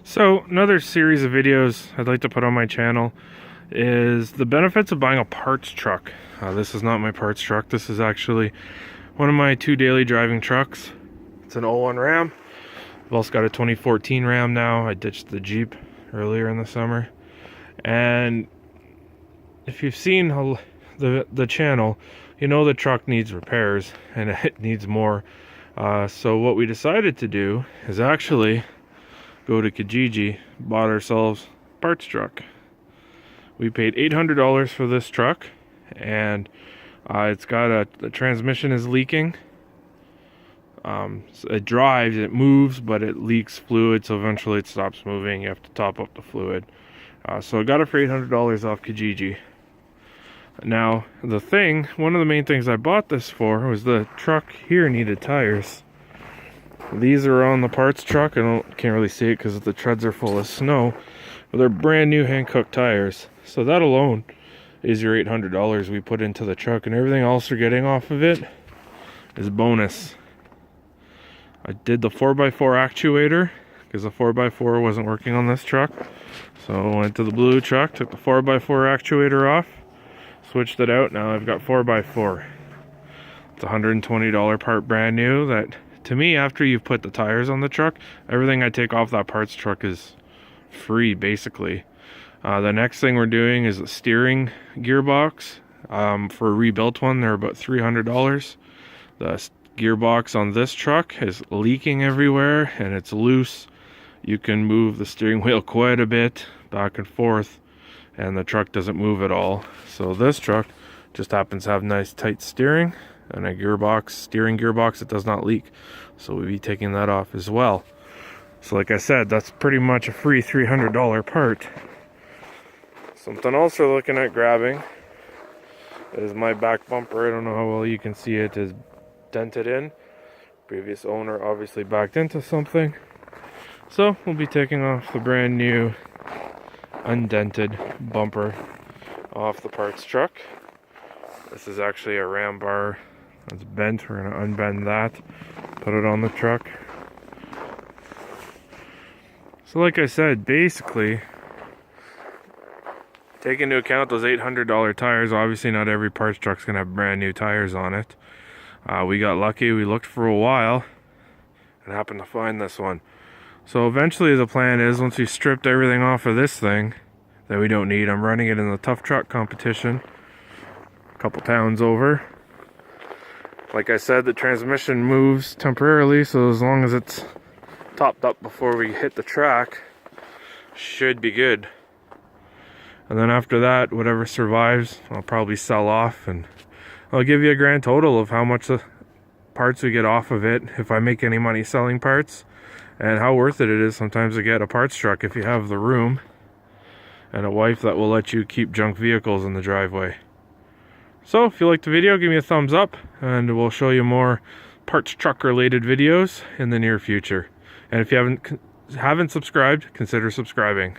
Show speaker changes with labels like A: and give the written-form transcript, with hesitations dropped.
A: So another series of videos I'd like to put on my channel is the benefits of buying a parts truck. This is not my parts truck. This is actually one of my two daily driving trucks. It's an 01 Ram. I've also got a 2014 Ram now. I ditched the Jeep earlier in the summer. And if you've seen the channel, you know the truck needs repairs and it needs more. So what we decided to do is actually go to Kijiji, bought ourselves a parts truck. We paid $800 for this truck, and it's got the transmission is leaking. So it drives, it moves, but it leaks fluid, so eventually it stops moving. You have to top up the fluid. So I got it for $800 off Kijiji. Now, one of the main things I bought this for was the truck here needed tires. These are on the parts truck. Can't really see it because the treads are full of snow, but they're brand new hand-cooked tires. So that alone is your $800 we put into the truck, and everything else we're getting off of it is bonus. I did the 4x4 actuator because the 4x4 wasn't working on this truck, so I went to the blue truck, took the 4x4 actuator off, switched it out. Now I've got 4x4. It's a $120 part brand new. That, to me, after you've put the tires on the truck, everything I take off that parts truck is free, basically. The next thing we're doing is a steering gearbox. For a rebuilt one, they're about $300. The gearbox on this truck is leaking everywhere and it's loose. You can move the steering wheel quite a bit back and forth, and the truck doesn't move at all. So this truck just happens to have nice tight steering and a steering gearbox that does not leak. So we'll be taking that off as well. So like I said, that's pretty much a free $300 part. Something else we're looking at grabbing is my back bumper. I don't know how well you can see it, is dented in. Previous owner obviously backed into something. So we'll be taking off the brand new undented bumper off the parts truck. This is actually a ram bar that's bent. We're going to unbend that, put it on the truck. So like I said, basically, take into account those $800 tires. Obviously not every parts truck's going to have brand new tires on it. We got lucky. We looked for a while and happened to find this one. So eventually the plan is, once we stripped everything off of this thing that we don't need, I'm running it in the tough truck competition a couple towns over. Like I said, the transmission moves temporarily, so as long as it's topped up before we hit the track, should be good. And then after that, whatever survives, I'll probably sell off, and I'll give you a grand total of how much the parts we get off of it, if I make any money selling parts, and how worth it is sometimes to get a parts truck if you have the room and a wife that will let you keep junk vehicles in the driveway. So if you liked the video, give me a thumbs up, and we'll show you more parts truck related videos in the near future. And if you haven't subscribed, consider subscribing.